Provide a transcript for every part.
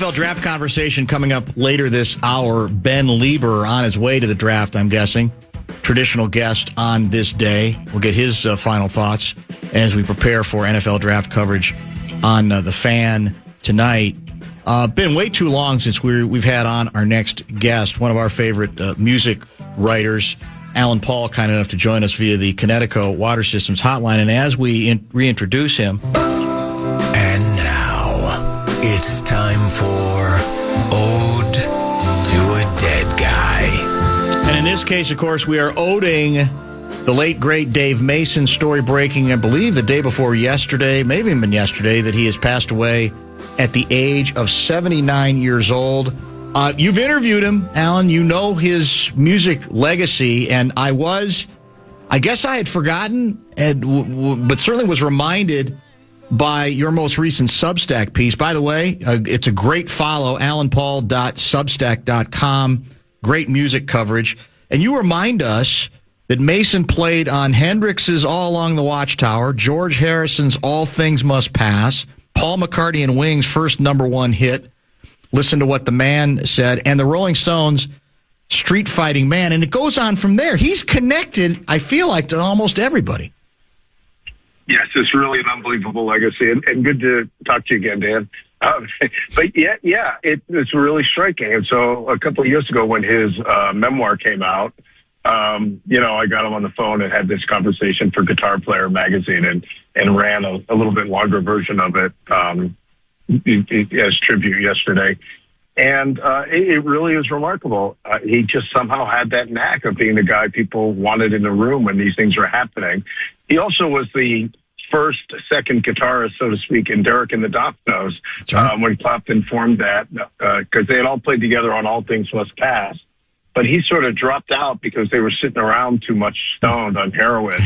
NFL draft conversation coming up later this hour. Ben Lieber on his way to the draft, I'm guessing. Traditional guest on this day. We'll get his final thoughts as we prepare for NFL draft coverage on the Fan tonight. Been way too long since we've had on our next guest, one of our favorite music writers, Alan Paul, kind enough to join us via the Connecticut Water Systems hotline. And as we reintroduce him... And now, it's time for Ode to a Dead Guy. And in this case, of course, we are oding the late, great Dave Mason, story breaking, I believe, the day before yesterday, maybe even yesterday, that he has passed away at the age of 79 years old. You've interviewed him, Alan. You know his music legacy, and I guess I had forgotten, but certainly was reminded by your most recent Substack piece. By the way, it's a great follow, alanpaul.substack.com. Great music coverage. And you remind us that Mason played on Hendrix's All Along the Watchtower, George Harrison's All Things Must Pass, Paul McCartney and Wings' first #1 hit, Listen to What the Man Said, and the Rolling Stones' Street Fighting Man. And it goes on from there. He's connected, I feel like, to almost everybody. Yes, it's really an unbelievable legacy, and good to talk to you again, Dan. But it's really striking. And so a couple of years ago when his memoir came out, I got him on the phone and had this conversation for Guitar Player magazine and ran a little bit longer version of it as tribute yesterday. And it really is remarkable. He just somehow had that knack of being the guy people wanted in the room when these things were happening. He also was the second guitarist, so to speak, in Derek and the Dominoes when Clapton formed that, because they had all played together on All Things Must Pass. But he sort of dropped out because they were sitting around too much stoned on heroin.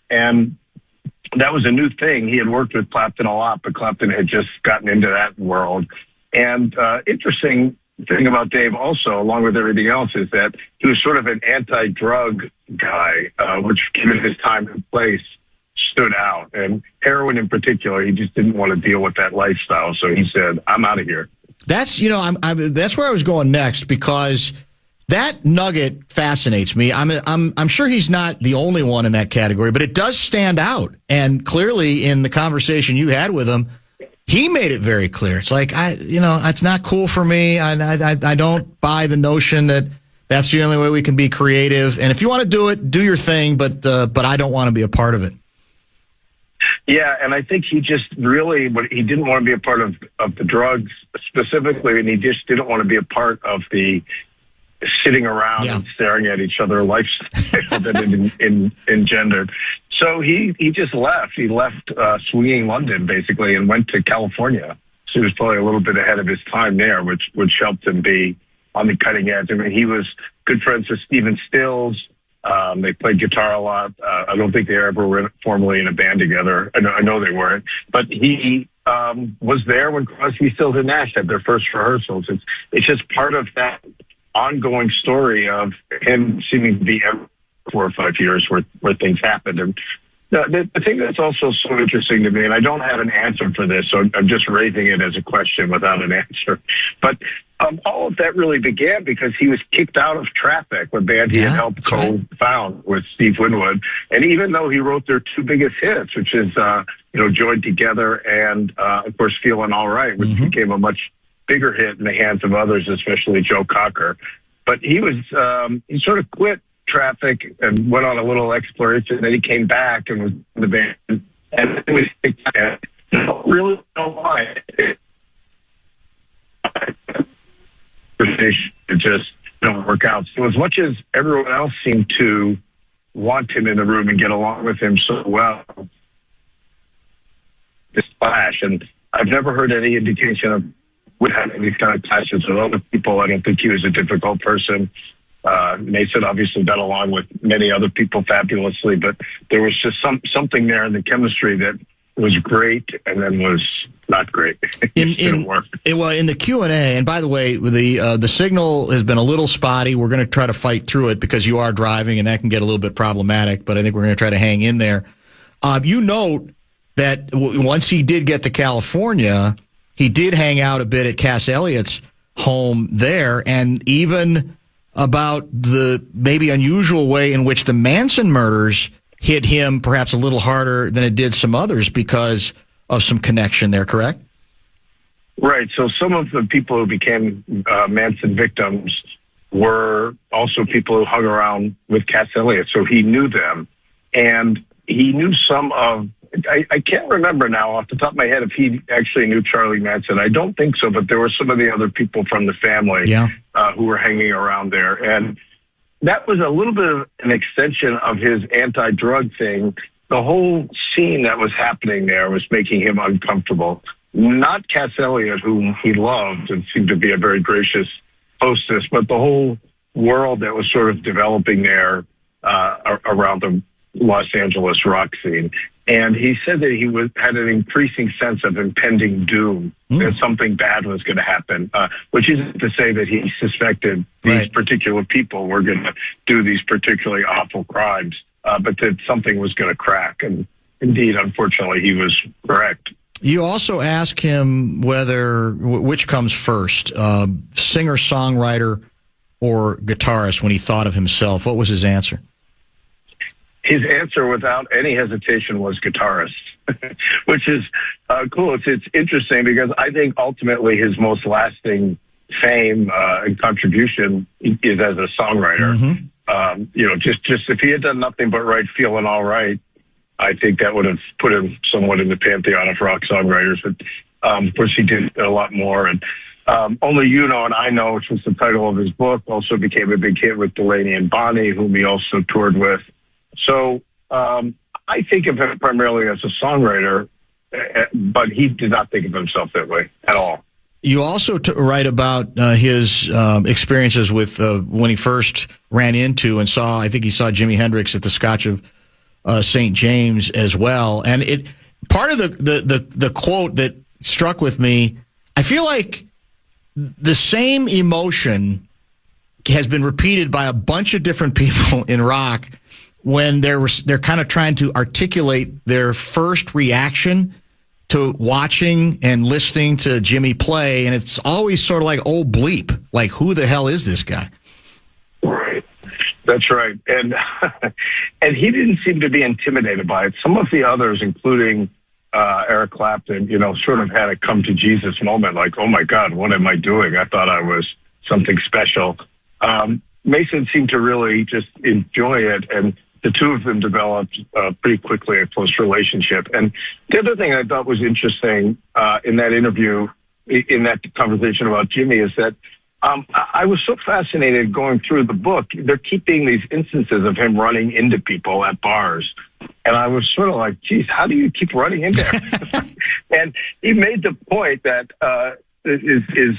And that was a new thing. He had worked with Clapton a lot, but Clapton had just gotten into that world. And interesting thing about Dave also, along with everything else, is that he was sort of an anti-drug guy, which, given his time and place, stood out. And heroin in particular, he just didn't want to deal with that lifestyle. So he said, I'm out of here. That's, that's where I was going next, because that nugget fascinates me. I'm sure he's not the only one in that category, but it does stand out. And clearly in the conversation you had with him, he made it very clear. It's like, it's not cool for me. I don't buy the notion that that's the only way we can be creative. And if you want to do it, do your thing, but I don't want to be a part of it. Yeah, and I think he just really, he didn't want to be a part of the drugs specifically, and he just didn't want to be a part of the sitting around and staring at each other lifestyle that it engendered. So he just left. He left swinging London, basically, and went to California. So he was probably a little bit ahead of his time there, which helped him be on the cutting edge. I mean, he was good friends with Stephen Stills. They played guitar a lot. I don't think they ever were formally in a band together. I know they weren't. But he was there when Crosby, Stills, and Nash had their first rehearsals. It's just part of that ongoing story of him seeming to be every 4 or 5 years where things happened. And the thing that's also so interesting to me, and I don't have an answer for this, so I'm just raising it as a question without an answer. But all of that really began because he was kicked out of Traffic, a band he had helped co-found with Steve Winwood. And even though he wrote their 2 biggest hits, which is, Joined Together and, of course, Feeling All Right, which became a much bigger hit in the hands of others, especially Joe Cocker. But he he sort of quit Traffic and went on a little exploration. Then he came back and was in the band. And it was, I don't really know why. It just don't work out. So as much as everyone else seemed to want him in the room and get along with him so well, this clash, and I've never heard any indication of would have any kind of clashes with other people. I don't think he was a difficult person. Mason obviously got along with many other people fabulously, but there was just something there in the chemistry that was great and then was not great. Didn't work. In the Q&A, and by the way, the signal has been a little spotty. We're going to try to fight through it because you are driving, and that can get a little bit problematic, but I think we're going to try to hang in there. You note that once he did get to California, he did hang out a bit at Cass Elliott's home there, and even about the maybe unusual way in which the Manson murders hit him perhaps a little harder than it did some others because of some connection there, correct? Right. So some of the people who became Manson victims were also people who hung around with Cass Elliott. So he knew them. And he knew some of, I can't remember now off the top of my head if he actually knew Charlie Manson. I don't think so, but there were some of the other people from the family who were hanging around there. And that was a little bit of an extension of his anti-drug thing. The whole scene that was happening there was making him uncomfortable. Not Cass Elliott, whom he loved and seemed to be a very gracious hostess, but the whole world that was sort of developing there around the Los Angeles rock scene. And he said that he had an increasing sense of impending doom, that something bad was going to happen, which isn't to say that he suspected these particular people were going to do these particularly awful crimes, but that something was going to crack. And indeed, unfortunately, he was correct. You also ask him which comes first, singer, songwriter, or guitarist when he thought of himself. What was his answer? His answer, without any hesitation, was guitarist, which is cool. It's interesting because I think ultimately his most lasting fame and contribution is as a songwriter. Just if he had done nothing but write "Feeling All Right," I think that would have put him somewhat in the pantheon of rock songwriters. But of course, he did a lot more. And Only You Know and I Know, which was the title of his book, also became a big hit with Delaney and Bonnie, whom he also toured with. So I think of him primarily as a songwriter, but he did not think of himself that way at all. You also write about his experiences with when he first ran into and saw, I think he saw Jimi Hendrix at the Scotch of St. James as well. And part of the quote that struck with me, I feel like the same emotion has been repeated by a bunch of different people in rock when they're kind of trying to articulate their first reaction to watching and listening to Jimmy play, and it's always sort of like, oh, bleep, like, who the hell is this guy? Right. That's right. And and he didn't seem to be intimidated by it. Some of the others, including Eric Clapton, sort of had a come to Jesus moment, like, oh my God, what am I doing? I thought I was something special. Mason seemed to really just enjoy it, and the two of them developed pretty quickly a close relationship. And the other thing I thought was interesting in that interview, in that conversation about Jimmy, is that I was so fascinated going through the book. They're keeping these instances of him running into people at bars. And I was sort of like, geez, how do you keep running in there? And he made the point that is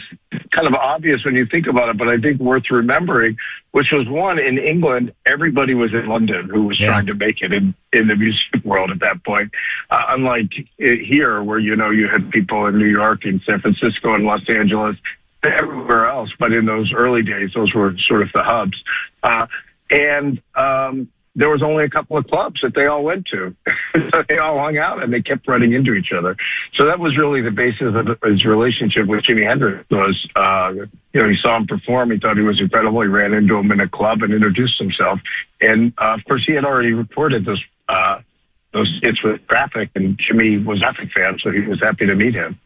kind of obvious when you think about it, but I think worth remembering, which was one, in England, everybody was in London who was trying to make it in the music world at that point. Unlike here, where, you had people in New York and San Francisco and Los Angeles, everywhere else. But in those early days, those were sort of the hubs. And there was only a couple of clubs that they all went to. So they all hung out and they kept running into each other. So that was really the basis of his relationship with Jimi Hendrix. Was, he saw him perform. He thought he was incredible. He ran into him in a club and introduced himself. And of course, he had already recorded those hits with Traffic, and Jimmy was a Traffic fan, so he was happy to meet him.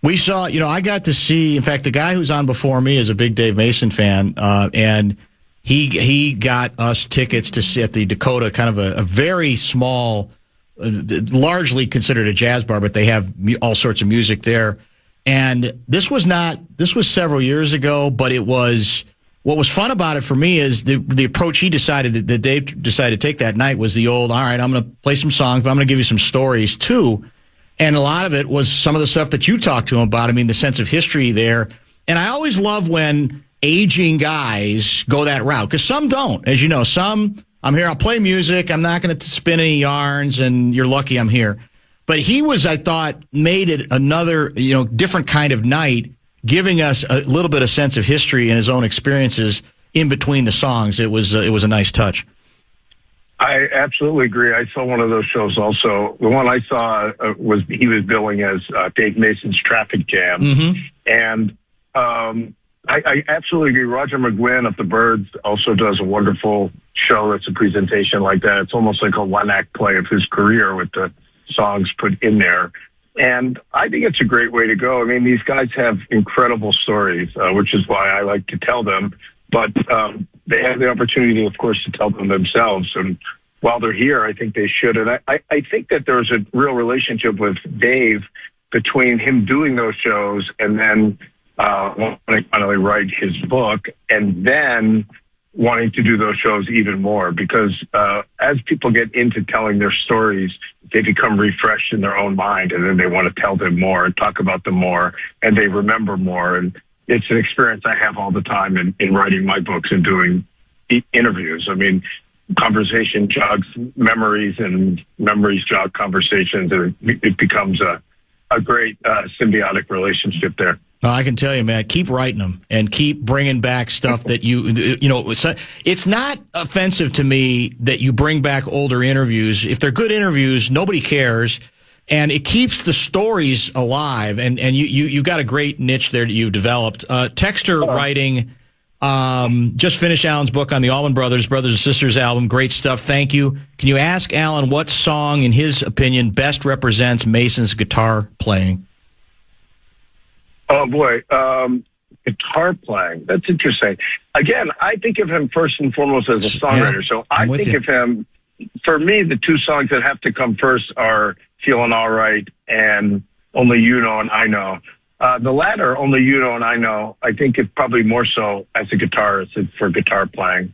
We saw, I got to see, in fact, the guy who's on before me is a big Dave Mason fan, and he got us tickets to see at the Dakota, kind of a very small, largely considered a jazz bar, but they have all sorts of music there. And this was several years ago, but what was fun about it for me is the approach that Dave decided to take that night was the old, all right, I'm going to play some songs, but I'm going to give you some stories too. And a lot of it was some of the stuff that you talked to him about. I mean, the sense of history there. And I always love when aging guys go that route, because some don't. As you know, some, I'm here, I'll play music, I'm not going to spin any yarns, and you're lucky I'm here. But he was, I thought, made it another, different kind of night, giving us a little bit of sense of history and his own experiences in between the songs. It was a nice touch. I absolutely agree. I saw one of those shows also. The one I saw was he was billing as Dave Mason's Traffic Jam. Mm-hmm. And I absolutely agree. Roger McGuinn of the Byrds also does a wonderful show that's a presentation like that. It's almost like a one-act play of his career with the songs put in there. And I think it's a great way to go. I mean, these guys have incredible stories, which is why I like to tell them. But they have the opportunity, of course, to tell them themselves. And while they're here, I think they should. And I think that there's a real relationship with Dave between him doing those shows and then wanting to finally write his book and then wanting to do those shows even more. Because as people get into telling their stories, they become refreshed in their own mind, and then they want to tell them more and talk about them more, and they remember more. And it's an experience I have all the time in writing my books and doing interviews. I mean, conversation jogs memories, and memories jog conversations, and it becomes a great symbiotic relationship there. I can tell you, man, keep writing them and keep bringing back stuff that you know, it's not offensive to me that you bring back older interviews. If they're good interviews, nobody cares. And it keeps the stories alive. And you've got a great niche there that you've developed. Texter writing, just finished Alan's book on the Allman Brothers and Sisters album. Great stuff. Thank you. Can you ask Alan what song, in his opinion, best represents Mason's guitar playing? Oh, boy. Guitar playing. That's interesting. Again, I think of him first and foremost as a songwriter. Yeah, so I think of him, for me, the two songs that have to come first are Feeling All Right and Only You Know and I Know. The latter, Only You Know and I Know, I think it's probably more so as a guitarist for guitar playing.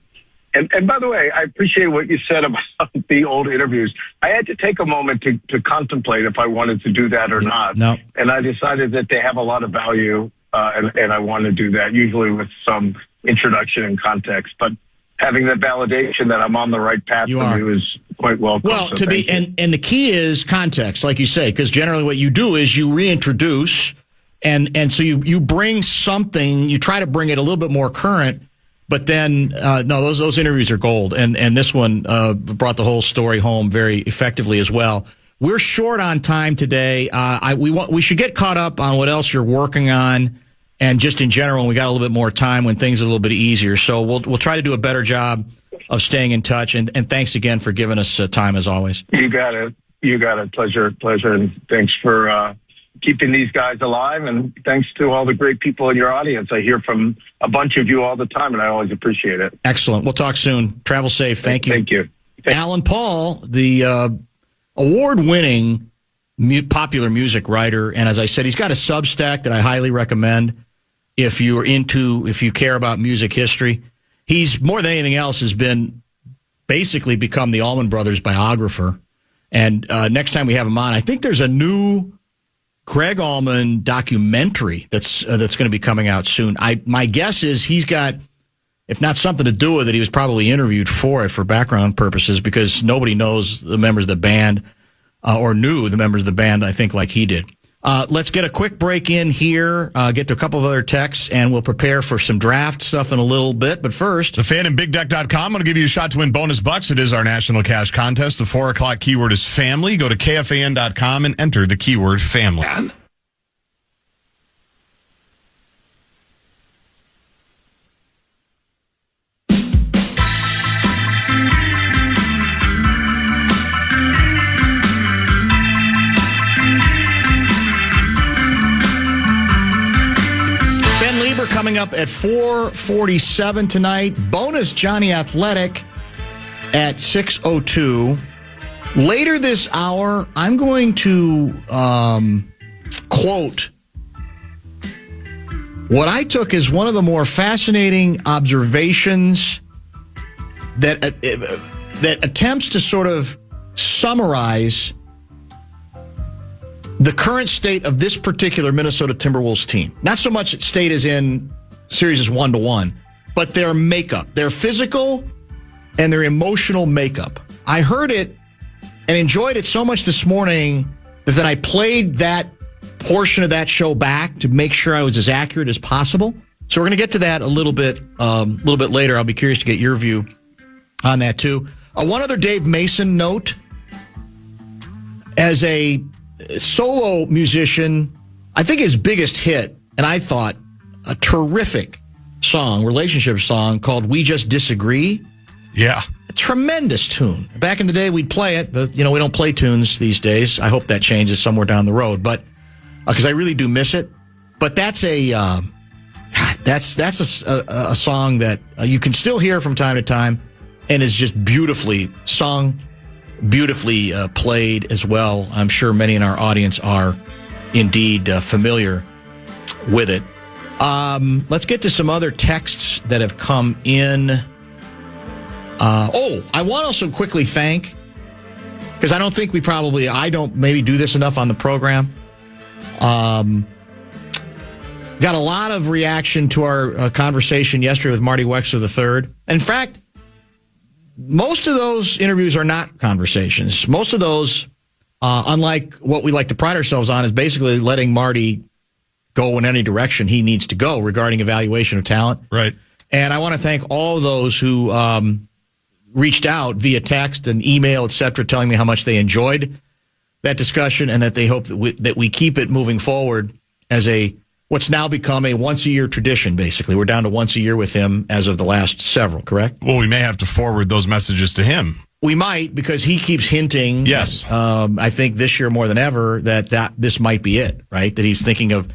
And by the way, I appreciate what you said about the old interviews. I had to take a moment to contemplate if I wanted to do that or not. No. And I decided that they have a lot of value, and I want to do that, usually with some introduction and context. But having the validation that I'm on the right path for you is quite welcome. Well, so and the key is context, like you say, because generally what you do is you reintroduce, and so you bring something, you try to bring it a little bit more current. But then, no, those interviews are gold, and this one brought the whole story home very effectively as well. We're short on time today. We should get caught up on what else you're working on, and just in general, we got a little bit more time when things are a little bit easier. So we'll try to do a better job of staying in touch. And thanks again for giving us time as always. You got it. Pleasure, and thanks for keeping these guys alive, and thanks to all the great people in your audience. I hear from a bunch of you all the time, and I always appreciate it. Excellent. We'll talk soon. Travel safe. Thank you. Thank you. Alan Paul, the award-winning popular music writer, and as I said, he's got a Substack that I highly recommend if you care about music history. He's, more than anything else, has basically become the Allman Brothers biographer. And next time we have him on, I think there's a new Craig Allman documentary that's going to be coming out soon. My guess is he's got, if not something to do with it, he was probably interviewed for it for background purposes, because nobody knows the members of the band or knew the members of the band, I think, like he did. Let's get a quick break in here, get to a couple of other texts, and we'll prepare for some draft stuff in a little bit. But first, The Fan and BigDeck.com. I'm going to give you a shot to win bonus bucks. It is our national cash contest. The 4 o'clock keyword is family. Go to KFAN.com and enter the keyword family. coming up at 4:47 tonight. Bonus Johnny Athletic at 6:02. Later this hour, I'm going to quote what I took as one of the more fascinating observations that attempts to sort of summarize the current state of this particular Minnesota Timberwolves team. Not so much state as in series is 1-1, but their makeup, their physical and their emotional makeup. I heard it and enjoyed it so much this morning that I played that portion of that show back to make sure I was as accurate as possible. So we're going to get to that a little bit later. I'll be curious to get your view on that too. One other Dave Mason note. As a solo musician, I think his biggest hit, and I thought a terrific song, relationship song called We Just Disagree. Yeah. A tremendous tune. Back in the day, we'd play it, but, we don't play tunes these days. I hope that changes somewhere down the road, but because I really do miss it. But that's a song that you can still hear from time to time and is just beautifully sung, beautifully played as well. I'm sure many in our audience are indeed familiar with it. Let's get to some other texts that have come in. I want to also quickly thank, because I don't think I don't maybe do this enough on the program. Got a lot of reaction to our conversation yesterday with Marty Wexler III. In fact, most of those interviews are not conversations. Most of those, unlike what we like to pride ourselves on, is basically letting Marty go in any direction he needs to go regarding evaluation of talent. Right. And I want to thank all those who reached out via text and email, et cetera, telling me how much they enjoyed that discussion and that they hope that we keep it moving forward as what's now become a once-a-year tradition, basically. We're down to once a year with him as of the last several, correct? Well, we may have to forward those messages to him. We might, because he keeps hinting, yes. I think this year more than ever, that this might be it, right? That he's thinking of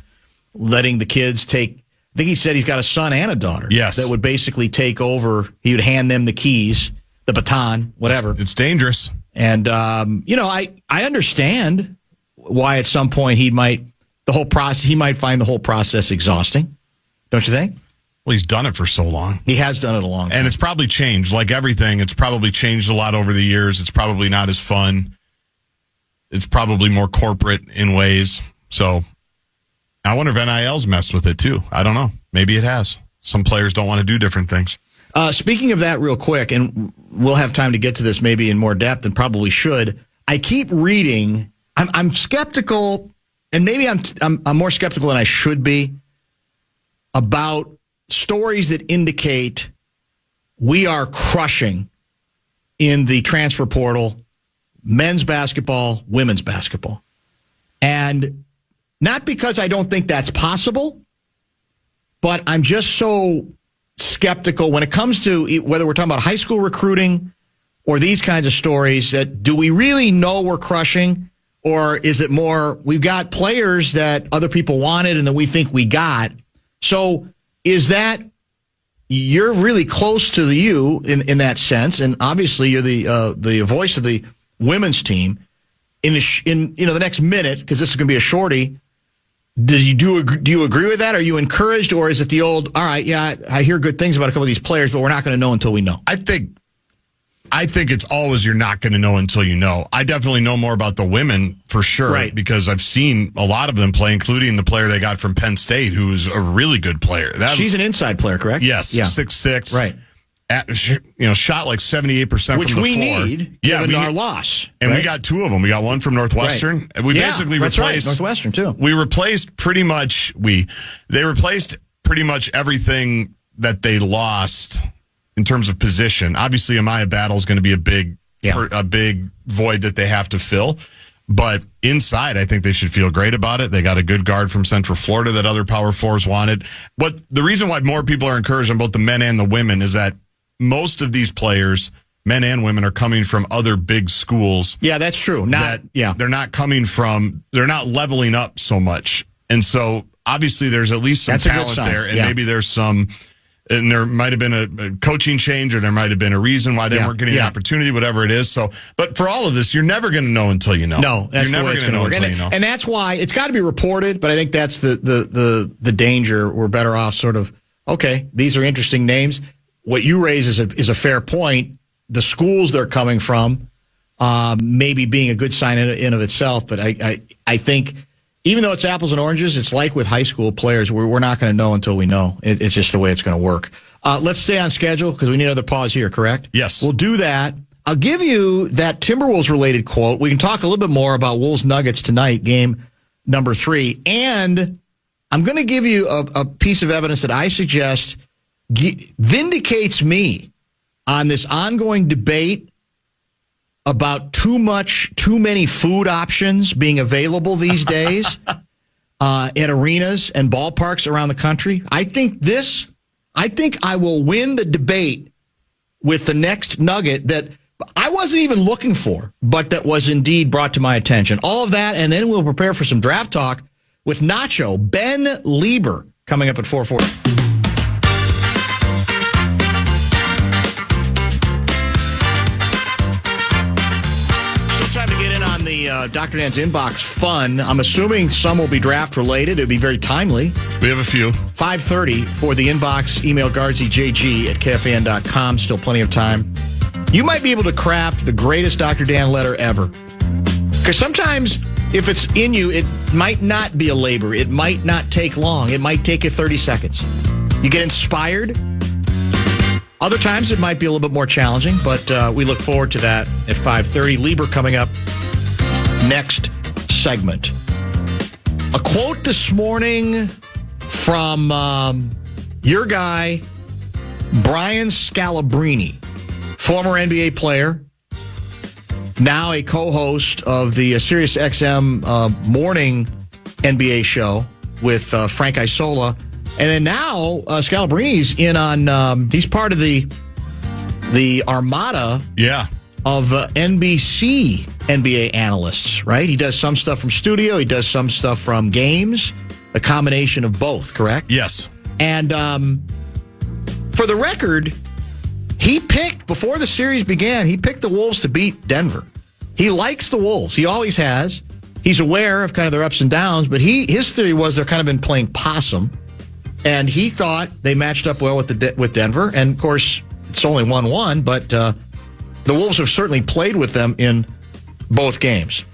letting the kids take, I think he said he's got a son and a daughter. Yes. That would basically take over. He would hand them the keys, the baton, whatever. It's dangerous. And, I understand why at some point he might find the whole process exhausting. Don't you think? Well, he's done it for so long. He has done it a long time. And it's probably changed. Like everything, it's probably changed a lot over the years. It's probably not as fun. It's probably more corporate in ways. So I wonder if NIL's messed with it too. I don't know. Maybe it has. Some players don't want to do different things. Speaking of that real quick, and we'll have time to get to this maybe in more depth and probably should, I keep reading. I'm skeptical, and maybe I'm more skeptical than I should be about stories that indicate we are crushing in the transfer portal, men's basketball, women's basketball. And not because I don't think that's possible, but I'm just so skeptical when it comes to whether we're talking about high school recruiting or these kinds of stories, that do we really know we're crushing, or is it more we've got players that other people wanted and that we think we got? So is that you're really close to the U in that sense, and obviously you're the voice of the women's team in the next minute, because this is going to be a shorty. Do you agree with that? Are you encouraged, or is it the old, all right, yeah, I hear good things about a couple of these players, but we're not going to know until we know? I think it's always you're not going to know until you know. I definitely know more about the women for sure, right, because I've seen a lot of them play, including the player they got from Penn State, who is a really good player. She's an inside player, correct? Yes, yeah. 6'6", right. Shot like 78% from the floor. Which we need, given our loss. And right? we got two of them. We got one from Northwestern. Right. And we basically replaced right. Northwestern too. We replaced pretty much they replaced pretty much everything that they lost in terms of position. Obviously, Amaya Battle is going to be a big void that they have to fill. But inside, I think they should feel great about it. They got a good guard from Central Florida that other Power Fours wanted. But the reason why more people are encouraged on both the men and the women is that most of these players, men and women, are coming from other big schools. Yeah, that's true. They're not leveling up so much. And so obviously there's at least some talent there, and maybe there's some, and there might have been a coaching change, or there might have been a reason why they weren't getting the opportunity, whatever it is. So, but for all of this, you're never going to know until you know. No, that's you're never going to know work. Until you know. And that's why it's got to be reported. But I think that's the danger. We're better off sort of, okay, these are interesting names. What you raise is a fair point. The schools they're coming from, maybe being a good sign in of itself. But I think, even though it's apples and oranges, it's like with high school players. We're not going to know until we know. It's just the way it's going to work. Let's stay on schedule because we need another pause here, correct? Yes. We'll do that. I'll give you that Timberwolves-related quote. We can talk a little bit more about Wolves-Nuggets tonight, game number 3. And I'm going to give you a piece of evidence that I suggest vindicates me on this ongoing debate about too many food options being available these days at arenas and ballparks around the country. I think I will win the debate with the next nugget that I wasn't even looking for, but that was indeed brought to my attention. All of that, and then we'll prepare for some draft talk with Nacho, Ben Lieber, coming up at 4:40. Time to get in on the Dr. Dan's Inbox fun. I'm assuming some will be draft related. It'll be very timely. We have a few. 5:30 for the inbox. Email guardsjg at KFAN.com. Still plenty of time. You might be able to craft the greatest Dr. Dan letter ever. Because sometimes if it's in you, it might not be a labor. It might not take long. It might take you 30 seconds. You get inspired. Other times it might be a little bit more challenging, but we look forward to that at 5:30. Lieber coming up next segment. A quote this morning from your guy, Brian Scalabrine, former NBA player, now a co-host of the SiriusXM morning NBA show with Frank Isola. And then now Scalabrine's in on, he's part of the armada of NBC NBA analysts, right? He does some stuff from studio. He does some stuff from games, a combination of both, correct? Yes. And for the record, he picked, before the series began, he picked the Wolves to beat Denver. He likes the Wolves. He always has. He's aware of kind of their ups and downs, but his theory was they're kind of been playing possum. And he thought they matched up well with Denver. And, of course, it's only 1-1, but the Wolves have certainly played with them in both games.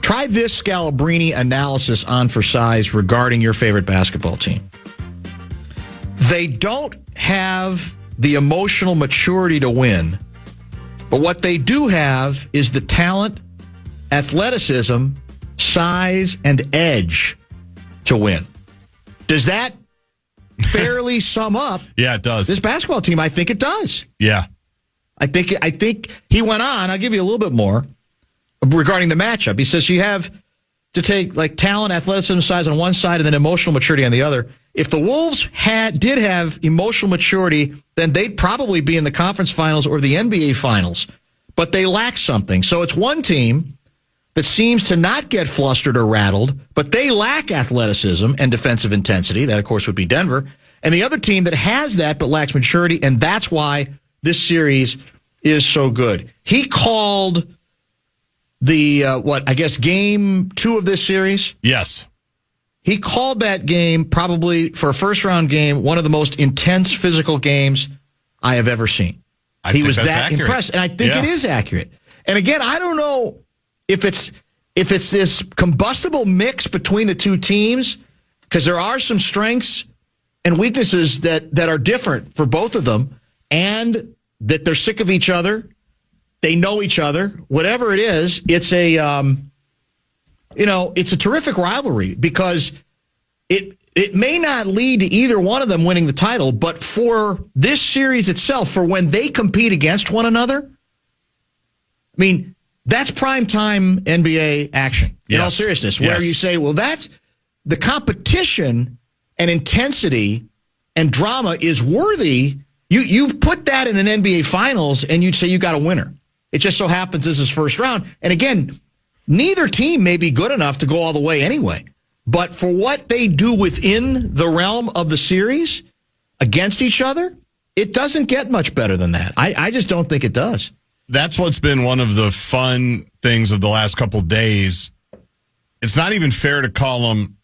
Try this Scalabrine analysis on for size regarding your favorite basketball team. They don't have the emotional maturity to win, but what they do have is the talent, athleticism, size, and edge to win. Does that fairly sum up? Yeah, it does. This basketball team, I think it does. Yeah. I think he went on. I'll give you a little bit more regarding the matchup. He says you have to take like talent, athleticism, size on one side and then emotional maturity on the other. If the Wolves did have emotional maturity, then they'd probably be in the conference finals or the NBA finals. But they lack something. So it's one team that seems to not get flustered or rattled, but they lack athleticism and defensive intensity. That, of course, would be Denver. And the other team that has that but lacks maturity, and that's why this series is so good. He called the, game 2 of this series? Yes. He called that game, probably for a first-round game, one of the most intense physical games I have ever seen. He was that accurate. Impressed, and I think it is accurate. And again, I don't know if it's this combustible mix between the two teams, because there are some strengths and weaknesses that are different for both of them, and that they're sick of each other. They know each other. Whatever it is, it's a it's a terrific rivalry because it may not lead to either one of them winning the title, but for this series itself, for when they compete against one another, I mean, that's primetime NBA action, in all seriousness, where you say, well, that's the competition and intensity and drama is worthy. You put that in an NBA Finals, and you'd say you got a winner. It just so happens this is first round. And again, neither team may be good enough to go all the way anyway. But for what they do within the realm of the series against each other, it doesn't get much better than that. I just don't think it does. That's what's been one of the fun things of the last couple of days. It's not even fair to call them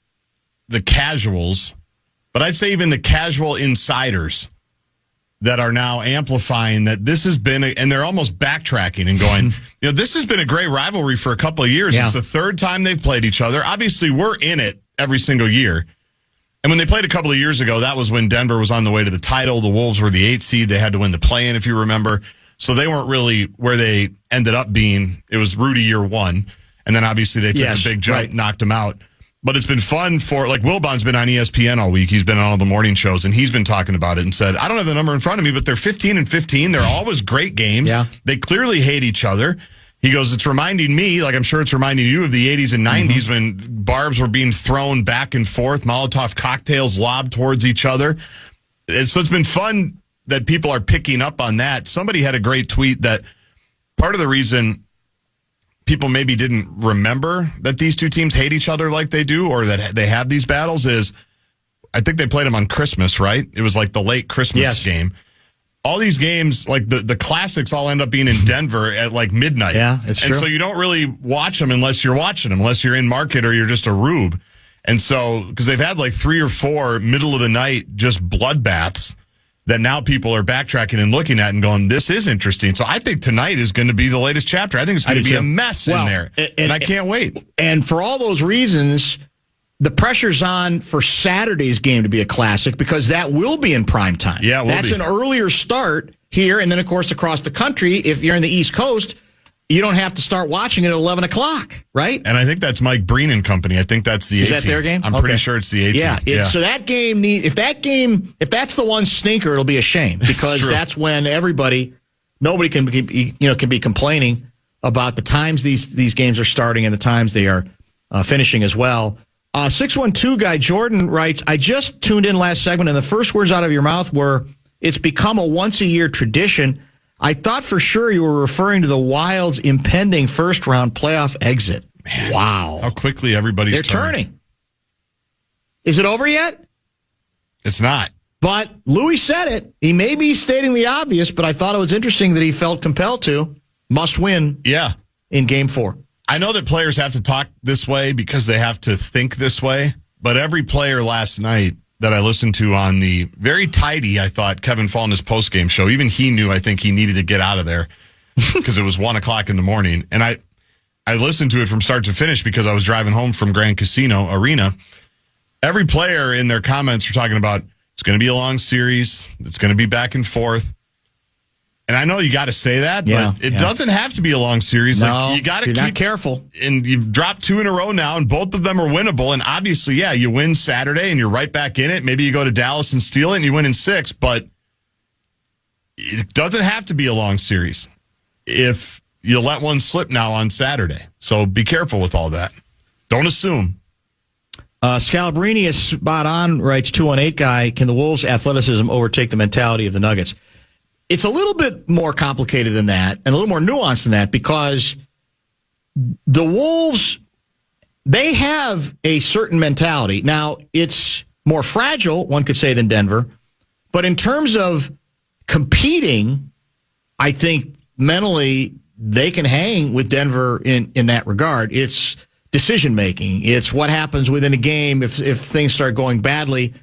the casuals, but I'd say even the casual insiders that are now amplifying that this has been, and they're almost backtracking and going, this has been a great rivalry for a couple of years. Yeah. It's the third time they've played each other. Obviously, we're in it every single year. And when they played a couple of years ago, that was when Denver was on the way to the title. The Wolves were the 8th seed. They had to win the play-in, if you remember. So they weren't really where they ended up being. It was Rudy year 1. And then obviously they took the big jump, knocked them out. But it's been fun for, like, Wilbon's been on ESPN all week. He's been on all the morning shows, and he's been talking about it and said, I don't have the number in front of me, but they're 15-15. They're always great games. Yeah. They clearly hate each other. He goes, it's reminding me, like I'm sure it's reminding you of the 80s and 90s when barbs were being thrown back and forth, Molotov cocktails lobbed towards each other. So it's been fun that people are picking up on that. Somebody had a great tweet that part of the reason people maybe didn't remember that these two teams hate each other like they do, or that they have these battles, is I think they played them on Christmas, right? It was like the late Christmas game. All these games, like the classics, all end up being in Denver at like midnight. Yeah, it's true. And so you don't really watch them unless you're watching them, unless you're in market or you're just a rube. And so, because they've had like 3 or 4 middle of the night just bloodbaths that now people are backtracking and looking at and going, this is interesting. So I think tonight is going to be the latest chapter. I think it's going to be a mess in there. And I can't wait. And for all those reasons, the pressure's on for Saturday's game to be a classic because that will be in prime time. Yeah, that's an earlier start here. And then, of course, across the country, if you're in the East Coast, you don't have to start watching it at 11 o'clock, right? And I think that's Mike Breen and company. I think that's the 18th. Is that their game? I'm pretty sure it's the 18th. Yeah. So that game if that's the one stinker, it'll be a shame because that's when nobody can be complaining about the times these games are starting and the times they are finishing as well. 612 guy Jordan writes, I just tuned in last segment and the first words out of your mouth were, it's become a once-a-year tradition. I thought for sure you were referring to the Wild's impending first-round playoff exit. Man, wow. How quickly everybody's turning. Is it over yet? It's not. But Louis said it. He may be stating the obvious, but I thought it was interesting that he felt compelled to. Must win in Game 4. I know that players have to talk this way because they have to think this way, but every player last night that I listened to on the very tidy, I thought, Kevin Fallon's postgame show, even he knew, I think he needed to get out of there because it was 1 o'clock in the morning. And I listened to it from start to finish because I was driving home from Grand Casino Arena. Every player in their comments were talking about, it's going to be a long series. It's going to be back and forth. And I know you got to say that, but it doesn't have to be a long series. No, like, you got to keep not careful. And you've dropped 2 in a row now, and both of them are winnable. And obviously, you win Saturday, and you're right back in it. Maybe you go to Dallas and steal it, and you win in 6. But it doesnent have to be a long series if you let one slip now on Saturday. So be careful with all that. Don't assume. Scalabrini is spot on, writes 218 guy, can the Wolves' athleticism overtake the mentality of the Nuggets? It's a little bit more complicated than that and a little more nuanced than that because the Wolves, they have a certain mentality. Now, it's more fragile, one could say, than Denver. But in terms of competing, I think mentally they can hang with Denver in that regard. It's decision-making. It's what happens within a game if things start going badly.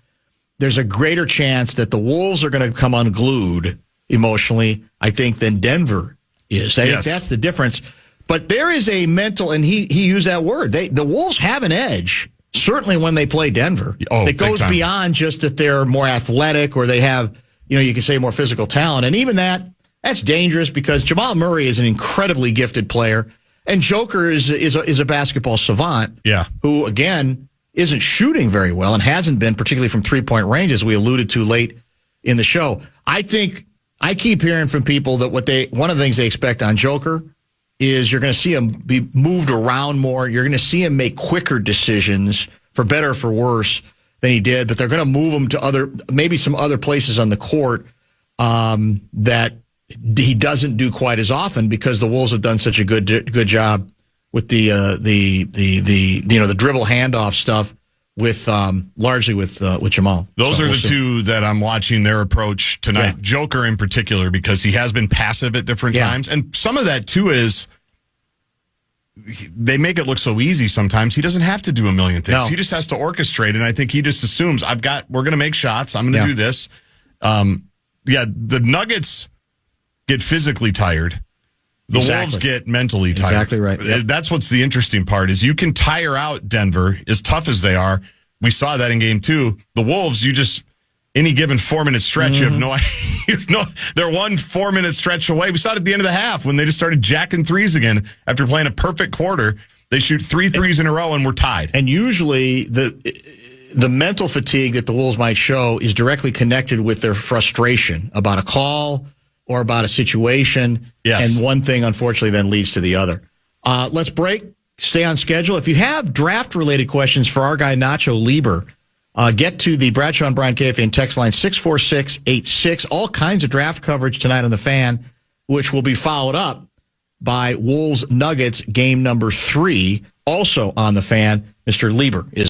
There's a greater chance that the Wolves are going to come unglued emotionally, I think, than Denver is. I think that's the difference. But there is a mental, and he used that word. The Wolves have an edge, certainly when they play Denver. It goes beyond just that they're more athletic or they have, you can say more physical talent. And even that's dangerous because Jamal Murray is an incredibly gifted player. And Joker is a basketball savant who, again, isn't shooting very well and hasn't been, particularly from three-point range, as we alluded to late in the show. I think I keep hearing from people that one of the things they expect on Joker is you're going to see him be moved around more. You're going to see him make quicker decisions, for better or for worse, than he did. But they're going to move him to maybe some other places on the court that he doesn't do quite as often because the Wolves have done such a good job with the dribble handoff stuff with largely with Jamal. Those are the two that I'm watching their approach tonight. Yeah. Joker in particular, because he has been passive at different times, and some of that too is they make it look so easy. Sometimes he doesn't have to do a million things. No. He just has to orchestrate, and I think he just assumes we're going to make shots. I'm going to do this. The Nuggets get physically tired. The Wolves get mentally tired. Exactly right. Yep. That's what's the interesting part is you can tire out Denver as tough as they are. We saw that in game 2. The Wolves, any given 4-minute stretch, you have no idea. They're 1 4-minute stretch away. We saw it at the end of the half when they just started jacking threes again after playing a perfect quarter. They shoot 3 threes in a row, and we're tied. And usually the mental fatigue that the Wolves might show is directly connected with their frustration about a call or about a situation. Yes. And one thing, unfortunately, then leads to the other. Let's break. Stay on schedule. If you have draft-related questions for our guy, Nacho Lieber, get to the Bradshaw and Brian KFAN text line 64686. All kinds of draft coverage tonight on the Fan, which will be followed up by Wolves Nuggets game number 3, also on the Fan. Mr. Lieber is